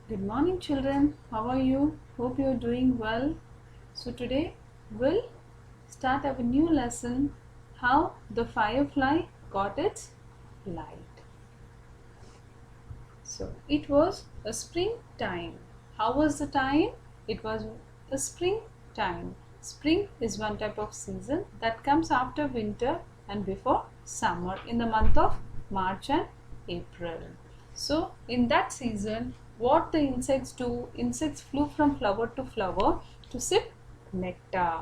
Good morning, children. How are you? Hope you're doing well. So, today we'll start our new lesson, how the firefly got its light. So, it was a springtime. How was the time? It was a springtime. Spring is one type of season that comes after winter and before summer in the month of March and April. So, in that season, what the insects do? Insects flew from flower to sip nectar.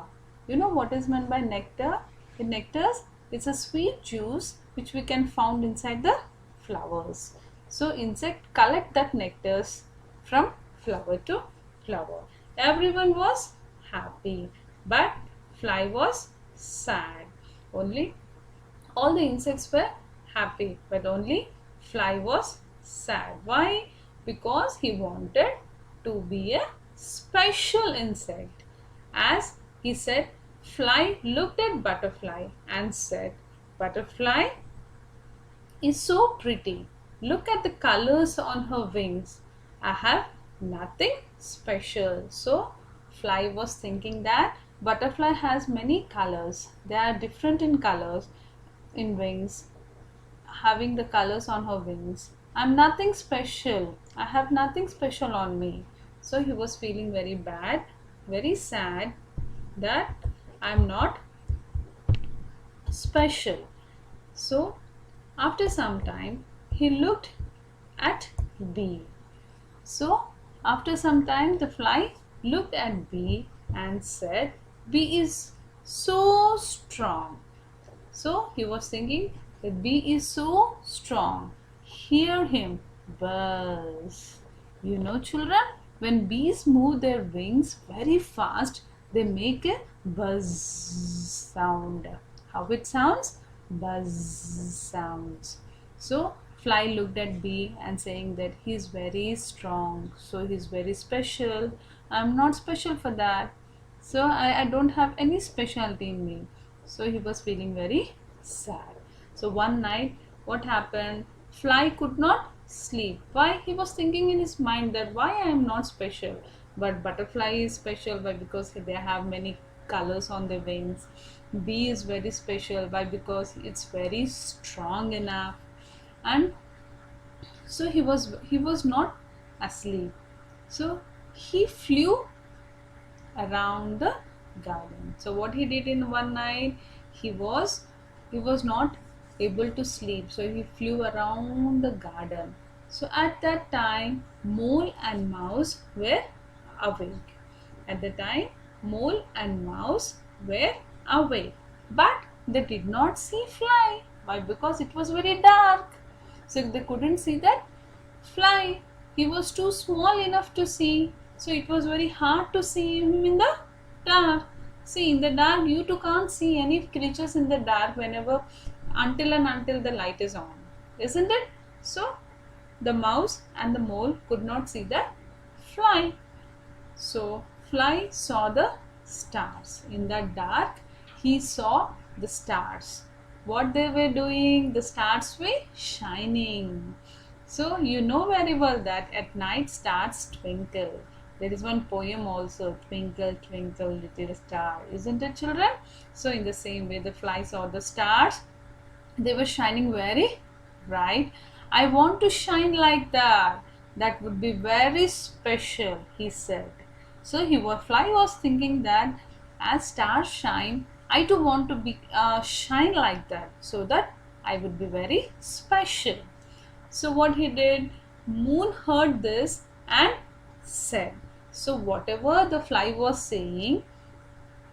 You know what is meant by nectar? In nectars, it's a sweet juice which we can found inside the flowers. So insect collect that nectars from flower to flower. Everyone was happy, but fly was sad. Only all the insects were happy, but only fly was sad. Why? Because he wanted to be a special insect. As he said, fly looked at butterfly and said, Butterfly is so pretty. Look at the colors on her wings. I have nothing special. So, fly was thinking that butterfly has many colors. They are different in colors in wings, having the colors on her wings. I'm nothing special. I have nothing special on me. So, he was feeling very bad, very sad that I'm not special. So, after some time, he looked at bee. So, after some time, the fly looked at bee and said, Bee is so strong. So, he was thinking that bee is so strong. Hear him buzz. You know, children, when bees move their wings very fast, they make a buzz sound. How it sounds? Buzz sounds. So, fly looked at bee and saying that he is very strong, so he is very special. I'm not special for that. So, I don't have any specialty in me. So, he was feeling very sad. So, one night, what happened? Fly could not sleep. Why? He was thinking in his mind that why I am not special. But butterfly is special. Why? Because they have many colors on their wings. Bee is very special. Why? Because it's very strong enough. And so he was not asleep. So he flew around the garden. So what he did in one night, he was not able to sleep. So he flew around the garden. So at that time, mole and mouse were awake. At the time, mole and mouse were awake, but they did not see fly. Why? Because it was very dark. So they couldn't see that fly. He was too small enough to see. So it was very hard to see him in the dark. See, in the dark, you too can't see any creatures in the dark until the light is on. Isn't it? So the mouse and the mole could not see the fly. So fly saw the stars. In the dark, he saw the stars. What they were doing? The stars were shining. So you know very well that at night stars twinkle. There is one poem also, Twinkle, Twinkle, Little Star. Isn't it, children? So in the same way, the fly saw the stars. They were shining very bright. I want to shine like that. That would be very special, he said. So fly was thinking that as stars shine, I too want to be shine like that, so that I would be very special. So what he did, moon heard this and said. So whatever the fly was saying,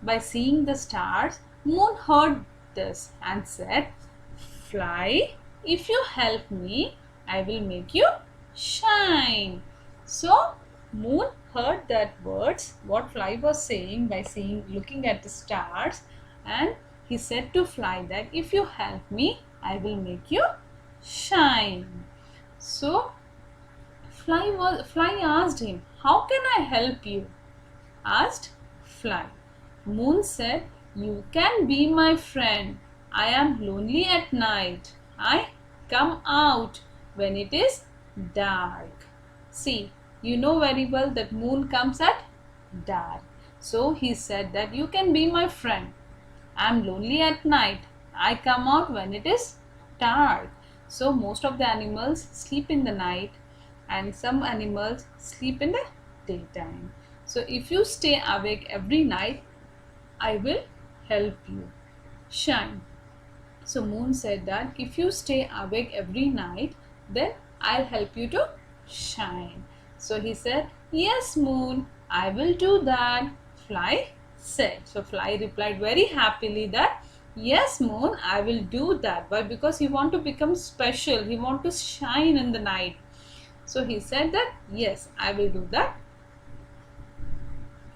by seeing the stars, moon heard this and said, Fly, if you help me, I will make you shine. So moon heard that words, what fly was saying by looking at the stars, and he said to fly that if you help me, I will make you shine. So fly asked him, how can I help you? Asked fly. Moon said, you can be my friend. I am lonely at night. I come out when it is dark. See, you know very well that moon comes at dark. So he said that you can be my friend. I'm lonely at night. I come out when it is dark. So most of the animals sleep in the night and some animals sleep in the daytime. So if you stay awake every night, I will help you shine. So moon said that if you stay awake every night, then I'll help you to shine. So he said, yes moon, I will do that. Fly said. So fly replied very happily that yes moon, I will do that. Why? Because he want to become special. He want to shine in the night. So he said that yes, I will do that.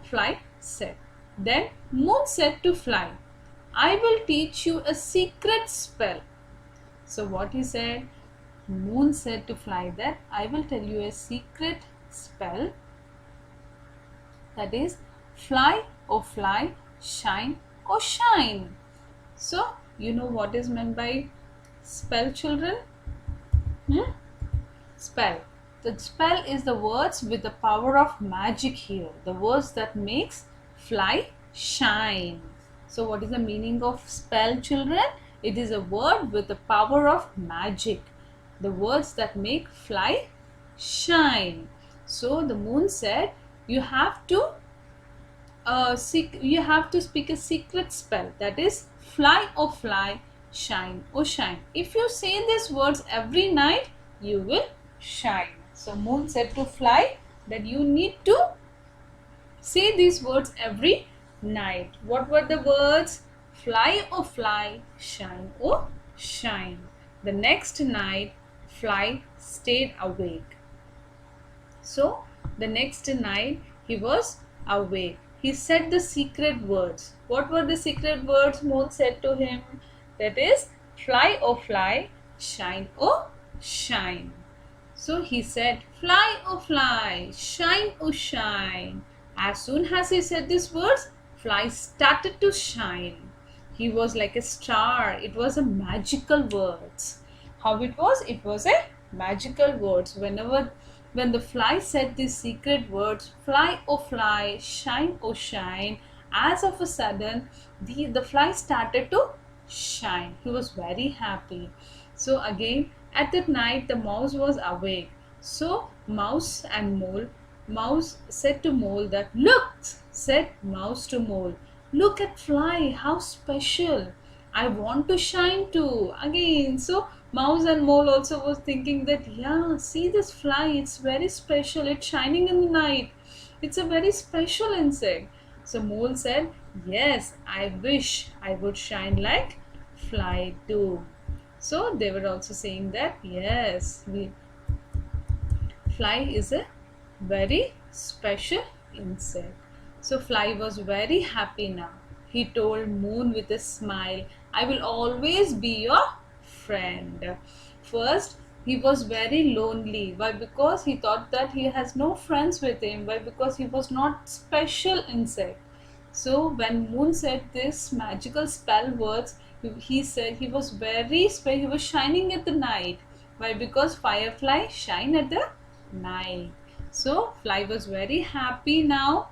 Fly said. Then moon said to fly, I will teach you a secret spell. So what he said, moon said to fly that I will tell you a secret spell, that is fly or fly, shine or shine. So you know what is meant by spell, children? Spell. The spell is the words with the power of magic here. The words that makes fly shine. So what is the meaning of spell, children? It is a word with the power of magic. The words that make fly shine. So the moon said you have to speak a secret spell, that is fly or fly, shine or shine. If you say these words every night, you will shine. So moon said to fly that you need to say these words every night. What were the words? Fly or fly, shine or shine. The next night, fly stayed awake. So the next night he was awake. He said the secret words. What were the secret words moon said to him? That is fly or fly, shine or shine. So he said fly or fly, shine or shine. As soon as he said these words, fly started to shine. He was like a star. It was a magical words. How it was? It was a magical words. When the fly said these secret words, fly or fly, shine or shine, as of a sudden the fly started to shine. He was very happy. So again at that night the mouse was awake. So mouse said to mole that look, said mouse to mole, look at fly, how special. I want to shine too. Again, so mouse and mole also was thinking that, yeah, see this fly, it's very special, it's shining in the night. It's a very special insect. So mole said, yes, I wish I would shine like fly too. So they were also saying that, yes, fly is a very special insect. So fly was very happy now. He told moon with a smile, I will always be your friend. First, he was very lonely. Why? Because he thought that he has no friends with him. Why? Because he was not special insect. So when moon said this magical spell words, he said he was very special. He was shining at the night. Why? Because firefly shine at the night. So fly was very happy now.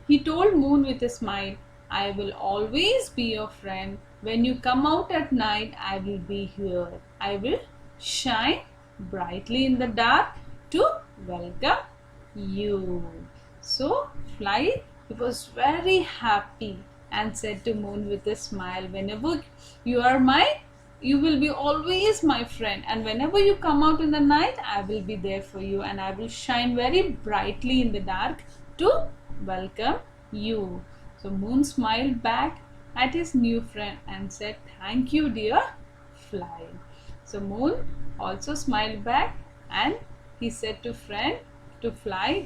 He told moon with a smile, I will always be your friend. When you come out at night, I will be here. I will shine brightly in the dark to welcome you. So fly was very happy and said to moon with a smile, whenever you will be always my friend, and whenever you come out in the night, I will be there for you and I will shine very brightly in the dark to welcome you. So moon smiled back at his new friend and said, thank you dear fly. So moon also smiled back and he said to fly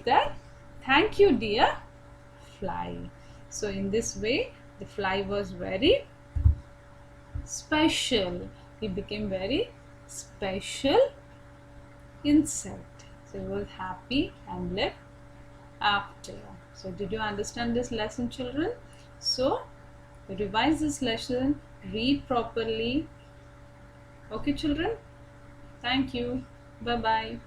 that, thank you dear fly. So in this way the fly was very special. He became very special insect. So he was happy and lived after. So did you understand this lesson, children? So revise this lesson, read properly. Okay, children? Thank you. Bye-bye.